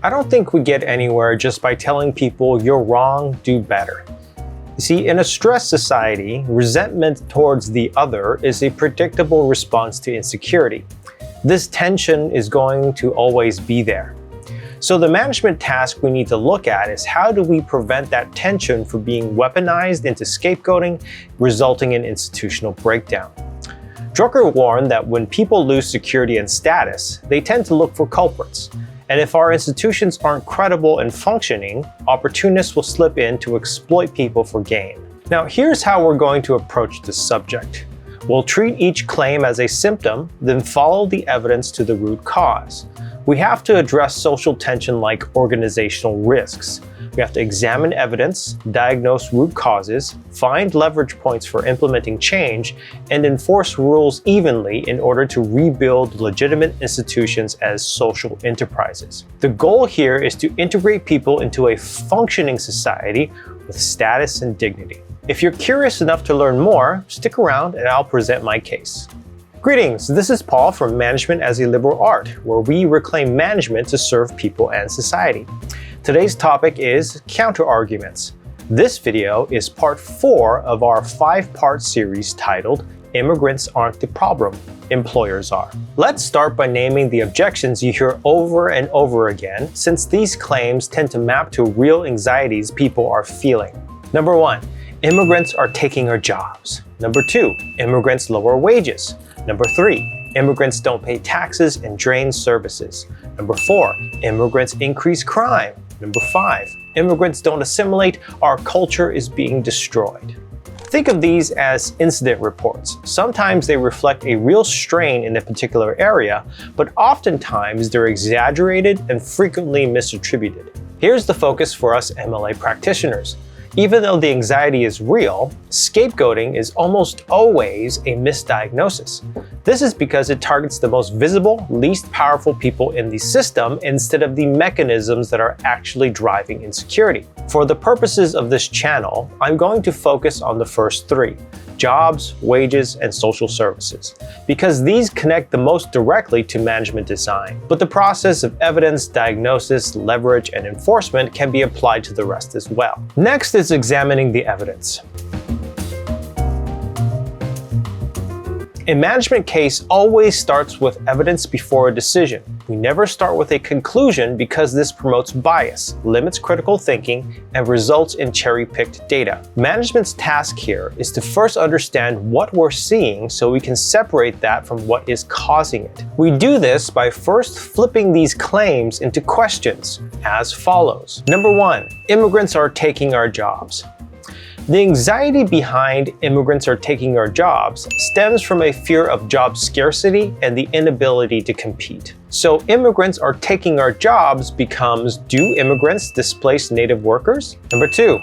I don't think we get anywhere just by telling people you're wrong, do better. You see, in a stressed society, resentment towards the other is a predictable response to insecurity. This tension is going to always be there. So the management task we need to look at is how do we prevent that tension from being weaponized into scapegoating, resulting in institutional breakdown. Drucker warned that when people lose security and status, they tend to look for culprits. And if our institutions aren't credible and functioning, opportunists will slip in to exploit people for gain. Now, here's how we're going to approach this subject. We'll treat each claim as a symptom, then follow the evidence to the root cause. We have to address social tension like organizational risks. We have to examine evidence, diagnose root causes, find leverage points for implementing change, and enforce rules evenly in order to rebuild legitimate institutions as social enterprises. The goal here is to integrate people into a functioning society with status and dignity. If you're curious enough to learn more, stick around and I'll present my case. Greetings, this is Paul from Management as a Liberal Art, where we reclaim management to serve people and society. Today's topic is Counterarguments. This video is part 4 of our 5-part series titled Immigrants Aren't the Problem, Employers Are. Let's start by naming the objections you hear over and over again, since these claims tend to map to real anxieties people are feeling. Number 1, immigrants are taking our jobs. Number 2, immigrants lower wages. Number 3, immigrants don't pay taxes and drain services. Number 4, immigrants increase crime. Number 5, immigrants don't assimilate, our culture is being destroyed. Think of these as incident reports. Sometimes they reflect a real strain in a particular area, but oftentimes they're exaggerated and frequently misattributed. Here's the focus for us MLA practitioners. Even though the anxiety is real, scapegoating is almost always a misdiagnosis. This is because it targets the most visible, least powerful people in the system instead of the mechanisms that are actually driving insecurity. For the purposes of this channel, I'm going to focus on the first 3. Jobs, wages, and social services, because these connect the most directly to management design. But the process of evidence, diagnosis, leverage, and enforcement can be applied to the rest as well. Next is examining the evidence. A management case always starts with evidence before a decision. We never start with a conclusion because this promotes bias, limits critical thinking, and results in cherry-picked data. Management's task here is to first understand what we're seeing so we can separate that from what is causing it. We do this by first flipping these claims into questions as follows. Number 1, immigrants are taking our jobs. The anxiety behind immigrants are taking our jobs stems from a fear of job scarcity and the inability to compete. So immigrants are taking our jobs becomes, do immigrants displace native workers? Number 2,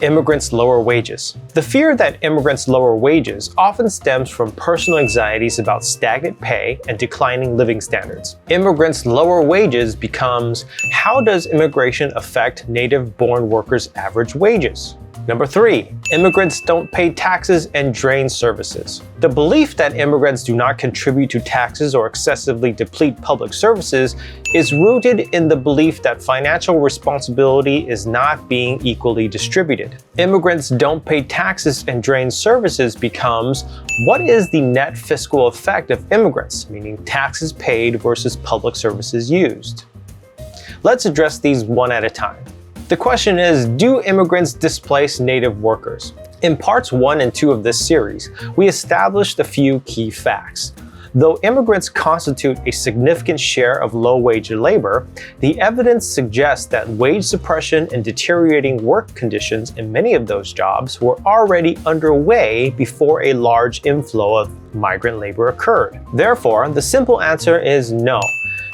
immigrants lower wages. The fear that immigrants lower wages often stems from personal anxieties about stagnant pay and declining living standards. Immigrants lower wages becomes, how does immigration affect native-born workers' average wages? Number 3, immigrants don't pay taxes and drain services. The belief that immigrants do not contribute to taxes or excessively deplete public services is rooted in the belief that financial responsibility is not being equally distributed. Immigrants don't pay taxes and drain services becomes, what is the net fiscal effect of immigrants, meaning taxes paid versus public services used? Let's address these one at a time. The question is, do immigrants displace native workers? In parts 1 and 2 of this series, we established a few key facts. Though immigrants constitute a significant share of low-wage labor, the evidence suggests that wage suppression and deteriorating work conditions in many of those jobs were already underway before a large inflow of migrant labor occurred. Therefore, the simple answer is no.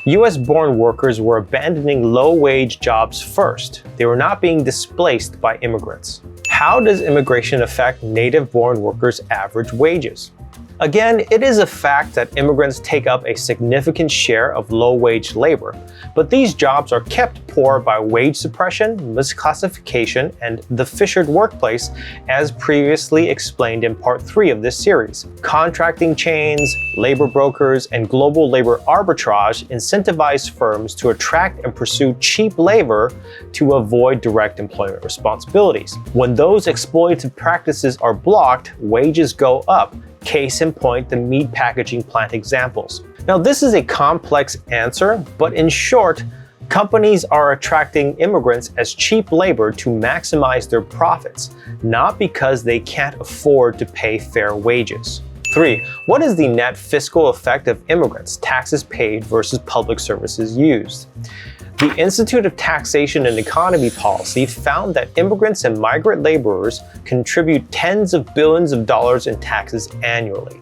US-born workers were abandoning low-wage jobs first. They were not being displaced by immigrants. How does immigration affect native-born workers' average wages? Again, it is a fact that immigrants take up a significant share of low-wage labor, but these jobs are kept poor by wage suppression, misclassification, and the fissured workplace, as previously explained in Part 3 of this series. Contracting chains, labor brokers, and global labor arbitrage incentivize firms to attract and pursue cheap labor to avoid direct employment responsibilities. When those exploitative practices are blocked, wages go up. Case in point, the meat packaging plant examples. Now, this is a complex answer, but in short, companies are attracting immigrants as cheap labor to maximize their profits, not because they can't afford to pay fair wages. 3. What is the net fiscal effect of immigrants, taxes paid versus public services used? The Institute of Taxation and Economy Policy found that immigrants and migrant laborers contribute tens of billions of dollars in taxes annually.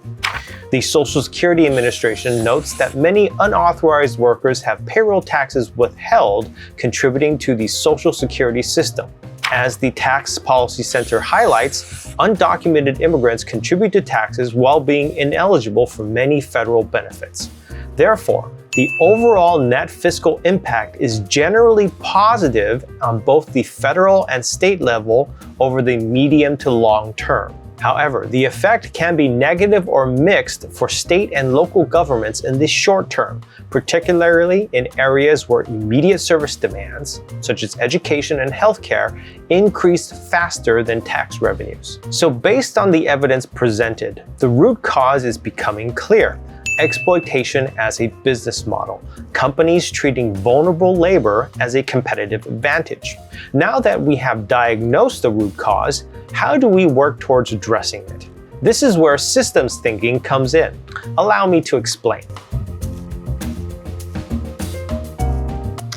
The Social Security Administration notes that many unauthorized workers have payroll taxes withheld, contributing to the Social Security system. As the Tax Policy Center highlights, undocumented immigrants contribute to taxes while being ineligible for many federal benefits. Therefore, the overall net fiscal impact is generally positive on both the federal and state level over the medium to long term. However, the effect can be negative or mixed for state and local governments in the short term, particularly in areas where immediate service demands, such as education and healthcare, increase faster than tax revenues. So based on the evidence presented, the root cause is becoming clear. Exploitation as a business model, companies treating vulnerable labor as a competitive advantage. Now that we have diagnosed the root cause, how do we work towards addressing it? This is where systems thinking comes in. Allow me to explain.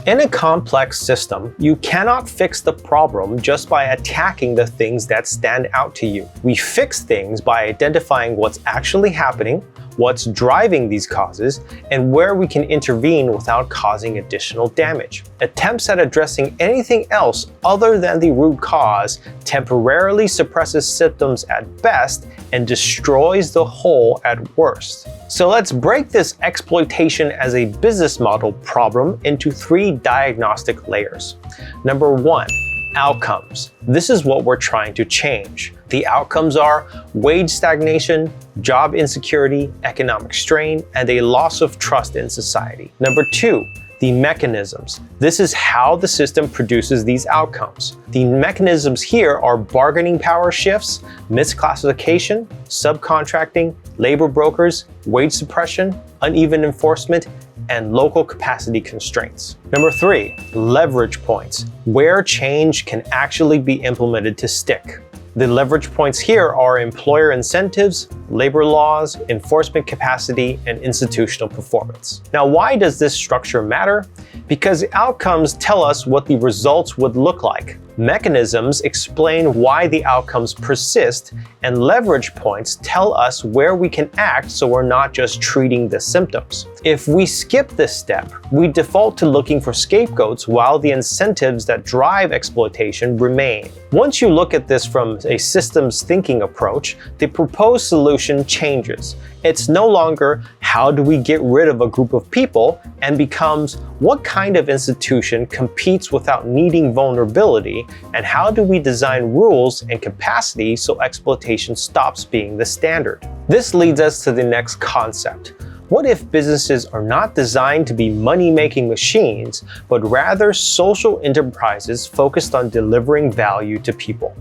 In a complex system, you cannot fix the problem just by attacking the things that stand out to you. We fix things by identifying what's actually happening, what's driving these causes, and where we can intervene without causing additional damage. Attempts at addressing anything else other than the root cause temporarily suppresses symptoms at best and destroys the whole at worst. So let's break this exploitation as a business model problem into 3 diagnostic layers. Number 1, outcomes. This is what we're trying to change. The outcomes are wage stagnation, job insecurity, economic strain, and a loss of trust in society. Number 2, the mechanisms. This is how the system produces these outcomes. The mechanisms here are bargaining power shifts, misclassification, subcontracting, labor brokers, wage suppression, uneven enforcement, and local capacity constraints. Number 3, leverage points, where change can actually be implemented to stick. The leverage points here are employer incentives, labor laws, enforcement capacity, and institutional performance. Now, why does this structure matter? Because outcomes tell us what the results would look like. Mechanisms explain why the outcomes persist, and leverage points tell us where we can act so we're not just treating the symptoms. If we skip this step, we default to looking for scapegoats while the incentives that drive exploitation remain. Once you look at this from a systems thinking approach, the proposed solution changes. It's no longer how do we get rid of a group of people and becomes what kind of institution competes without needing vulnerability, and how do we design rules and capacity so exploitation stops being the standard. This leads us to the next concept. What if businesses are not designed to be money-making machines, but rather social enterprises focused on delivering value to people?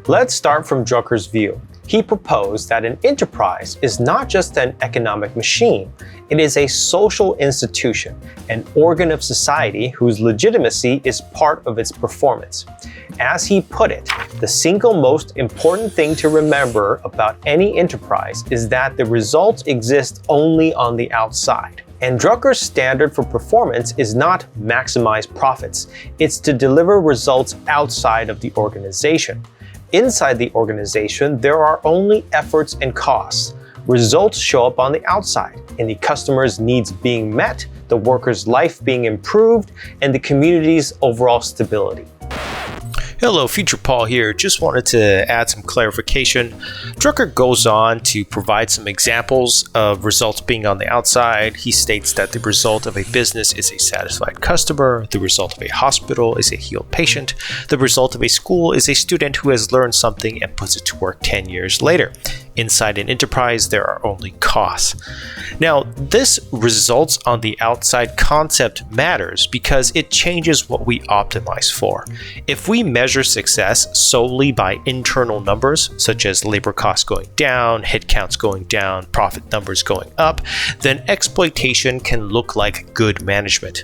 Let's start from Drucker's view. He proposed that an enterprise is not just an economic machine, it is a social institution, an organ of society whose legitimacy is part of its performance. As he put it, the single most important thing to remember about any enterprise is that the results exist only on the outside. And Drucker's standard for performance is not maximize profits, it's to deliver results outside of the organization. Inside the organization, there are only efforts and costs. Results show up on the outside, in the customer's needs being met, the worker's life being improved, and the community's overall stability. Hello, Future Paul here. Just wanted to add some clarification. Drucker goes on to provide some examples of results being on the outside. He states that the result of a business is a satisfied customer, the result of a hospital is a healed patient, the result of a school is a student who has learned something and puts it to work 10 years later. Inside an enterprise, there are only costs. Now, this results on the outside concept matters because it changes what we optimize for. If we measure success solely by internal numbers, such as labor costs going down, headcounts going down, profit numbers going up, then exploitation can look like good management.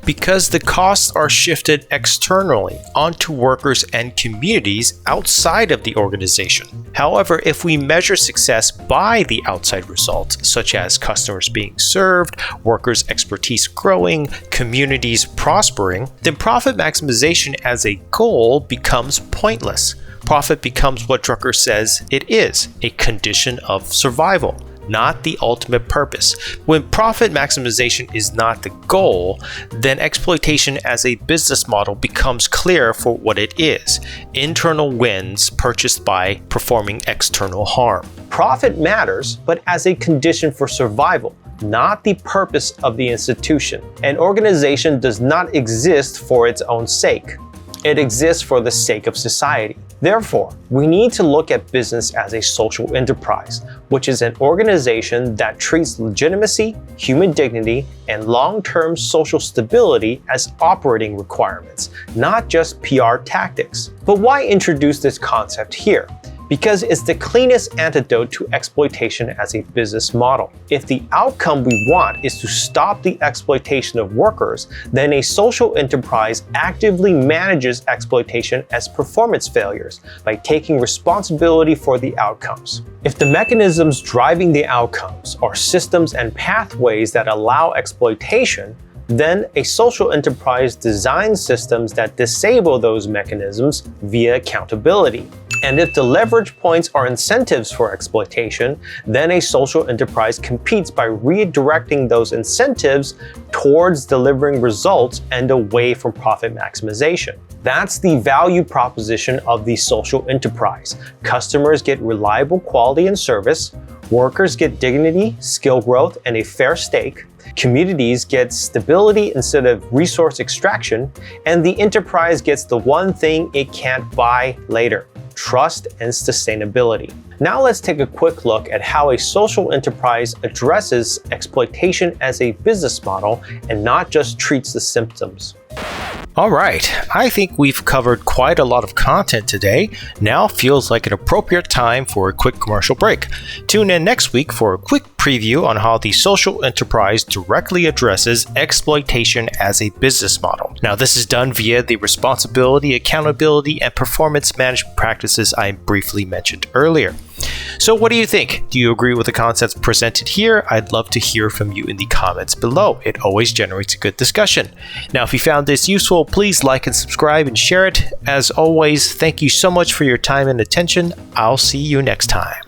Because the costs are shifted externally onto workers and communities outside of the organization. However, if we measure success by the outside results, such as customers being served, workers' expertise growing, communities prospering, then profit maximization as a goal becomes pointless. Profit becomes what Drucker says it is, a condition of survival, not the ultimate purpose. When profit maximization is not the goal, then exploitation as a business model becomes clear for what it is: internal wins purchased by performing external harm. Profit matters, but as a condition for survival, not the purpose of the institution. An organization does not exist for its own sake. It exists for the sake of society. Therefore, we need to look at business as a social enterprise, which is an organization that treats legitimacy, human dignity, and long-term social stability as operating requirements, not just PR tactics. But why introduce this concept here? Because it's the cleanest antidote to exploitation as a business model. If the outcome we want is to stop the exploitation of workers, then a social enterprise actively manages exploitation as performance failures by taking responsibility for the outcomes. If the mechanisms driving the outcomes are systems and pathways that allow exploitation, then a social enterprise designs systems that disable those mechanisms via accountability. And if the leverage points are incentives for exploitation, then a social enterprise competes by redirecting those incentives towards delivering results and away from profit maximization. That's the value proposition of the social enterprise. Customers get reliable quality and service, workers get dignity, skill growth, and a fair stake, communities get stability instead of resource extraction, and the enterprise gets the one thing it can't buy later: trust and sustainability. Now let's take a quick look at how a social enterprise addresses exploitation as a business model and not just treats the symptoms. Alright, I think we've covered quite a lot of content today. Now feels like an appropriate time for a quick commercial break. Tune in next week for a quick preview on how the social enterprise directly addresses exploitation as a business model. Now, this is done via the responsibility, accountability, and performance management practices I briefly mentioned earlier. So what do you think? Do you agree with the concepts presented here? I'd love to hear from you in the comments below. It always generates a good discussion. Now, if you found this useful, please like and subscribe and share it. As always, thank you so much for your time and attention. I'll see you next time.